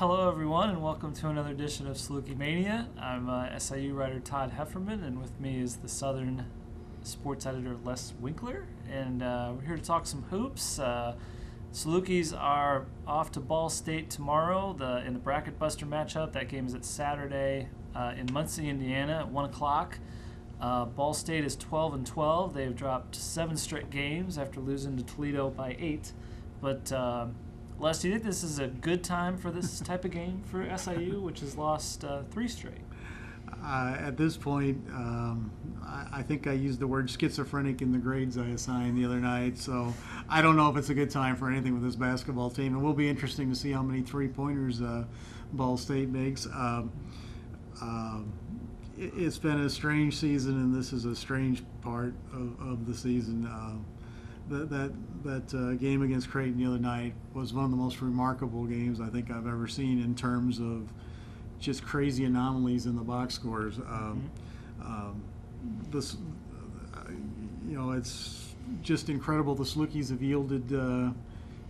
Hello, everyone, and welcome to another edition of Salukimania. I'm SIU writer Todd Hefferman, and with me is the Southern sports editor Les Winkeler, and we're here to talk some hoops. Salukis are off to Ball State tomorrow in the bracket buster matchup. That game is at Saturday in Muncie, Indiana at 1 o'clock. Ball State is 12-12. They've dropped 7 straight games after losing to Toledo by 8. But Les, do you think this is a good time for this type of game for SIU, which has lost 3 straight? At this point, I think I used the word schizophrenic in the grades I assigned the other night, so I don't know if it's a good time for anything with this basketball team. It will be interesting to see how many three-pointers Ball State makes. It's been a strange season, and this is a strange part of the season. That game against Creighton the other night was one of the most remarkable games I think I've ever seen in terms of just crazy anomalies in the box scores. It's just incredible. The Salukis have yielded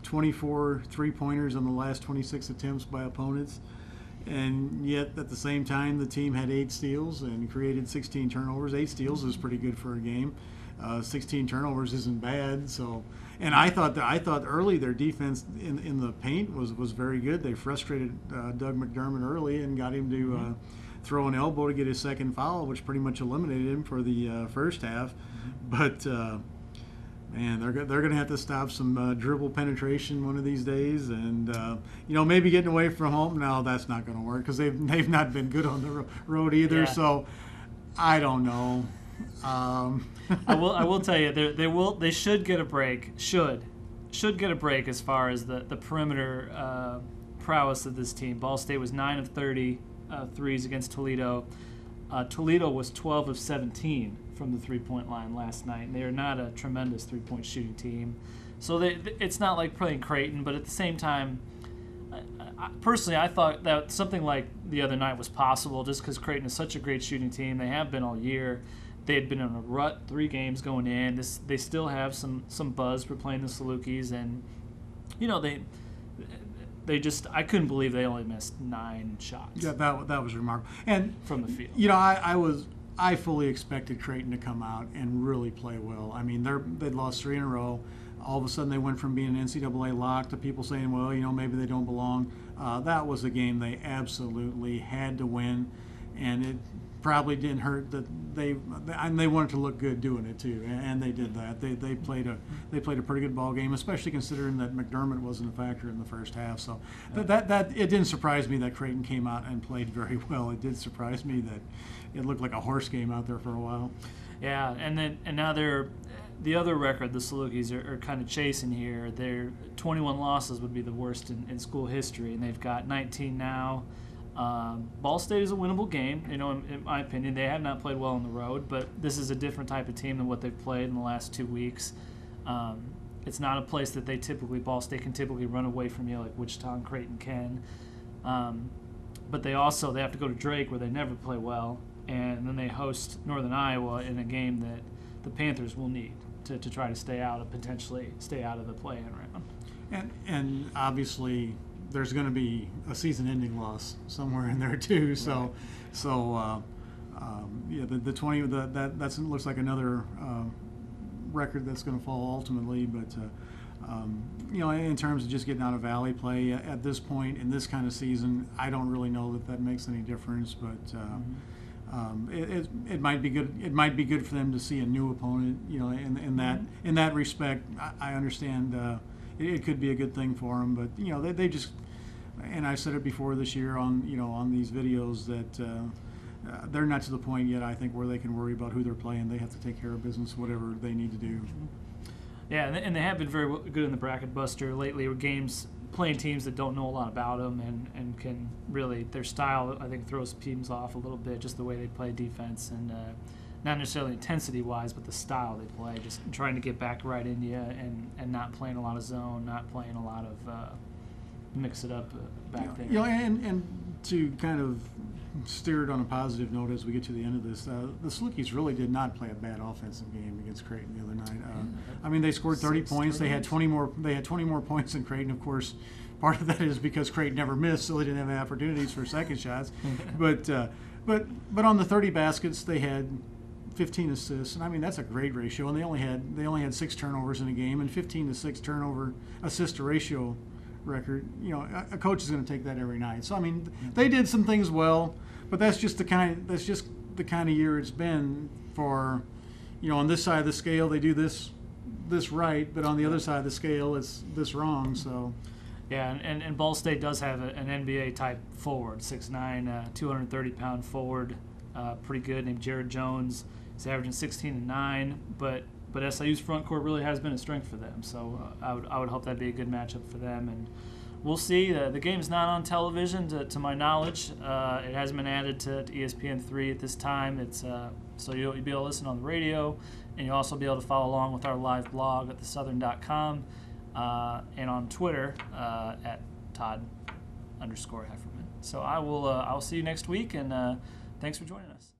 24 three-pointers on the last 26 attempts by opponents, and yet at the same time the team had 8 steals and created 16 turnovers. 8 steals is pretty good for a game. 16 turnovers isn't bad. So, and I thought early their defense in the paint was very good. They frustrated Doug McDermott early and got him to throw an elbow to get his second foul, which pretty much eliminated him for the first half. But man, they're going to have to stop some dribble penetration one of these days, and maybe getting away from home. No, that's not going to work because they've not been good on the road either. Yeah. So I don't know. I will tell you they should get a break. Should get a break as far as the perimeter prowess of this team. Ball State was 9 of 30 threes against Toledo. Toledo was 12 of 17 from the three-point line last night, and they are not a tremendous three-point shooting team. So it's not like playing Creighton, but at the same time, personally, I thought that something like the other night was possible just because Creighton is such a great shooting team. They have been all year. They had been in a rut 3 games going in. They still have some buzz for playing the Salukis, and they just, I couldn't believe they only missed 9 shots. Yeah, that was remarkable. And from the field, I fully expected Creighton to come out and really play well. I mean, they'd lost 3 in a row. All of a sudden, they went from being an NCAA lock to people saying, well, maybe they don't belong. That was a game they absolutely had to win, and it probably didn't hurt that they wanted to look good doing it too, and they did that. They played a pretty good ball game, especially considering that McDermott wasn't a factor in the first half. So that it didn't surprise me that Creighton came out and played very well. It did surprise me that it looked like a horse game out there for a while. Yeah, and now the other record the Salukis are kind of chasing here. Their 21 losses would be the worst in school history, and they've got 19 now. Ball State is a winnable game, in my opinion. They have not played well on the road, but this is a different type of team than what they've played in the last 2 weeks. It's not a place that Ball State can typically run away from you like Wichita and Creighton can. But they have to go to Drake where they never play well, and then they host Northern Iowa in a game that the Panthers will need to try to potentially stay out of the play-in round. And obviously there's going to be a season-ending loss somewhere in there too. So, right. The 20 that looks like another record that's going to fall ultimately. But in terms of just getting out of Valley play at this point in this kind of season, I don't really know that makes any difference. But it might be good. It might be good for them to see a new opponent. In that respect, I understand. It could be a good thing for them, but they just, and I said it before this year on these videos that they're not to the point yet, I think, where they can worry about who they're playing. They have to take care of business, whatever they need to do. Yeah, and they have been very good in the bracket buster lately. With games playing teams that don't know a lot about them and can really, their style I think throws teams off a little bit, just the way they play defense and. Not necessarily intensity-wise, but the style they play, just trying to get back right into you and not playing a lot of zone, not playing a lot of mix it up back there. And to kind of steer it on a positive note as we get to the end of this, the Salukis really did not play a bad offensive game against Creighton the other night. I mean, they scored 30 points. They had 20 more. They had 20 more points than Creighton. Of course, Part of that is because Creighton never missed, so they didn't have opportunities for second shots. But on the 30 baskets, they had 15 assists, and I mean that's a great ratio. And they only had 6 turnovers in a game, and 15 to 6 turnover assist to ratio record. You know, a coach is going to take that every night. So I mean, they did some things well, but that's just the kind of year it's been for, you know, on this side of the scale they do this right, but on the other side of the scale it's this wrong. So. Yeah, and Ball State does have an NBA type forward, 6'9", 230-pound forward, pretty good, named Jared Jones. He's averaging 16 and 9, but SIU's front court really has been a strength for them. So I would hope that'd be a good matchup for them, and we'll see. The game's not on television, to my knowledge. It hasn't been added to ESPN3 at this time. It's so you'll be able to listen on the radio, and you'll also be able to follow along with our live blog at thesouthern.com. And on Twitter at Todd_Hefferman. So I will see you next week, and thanks for joining us.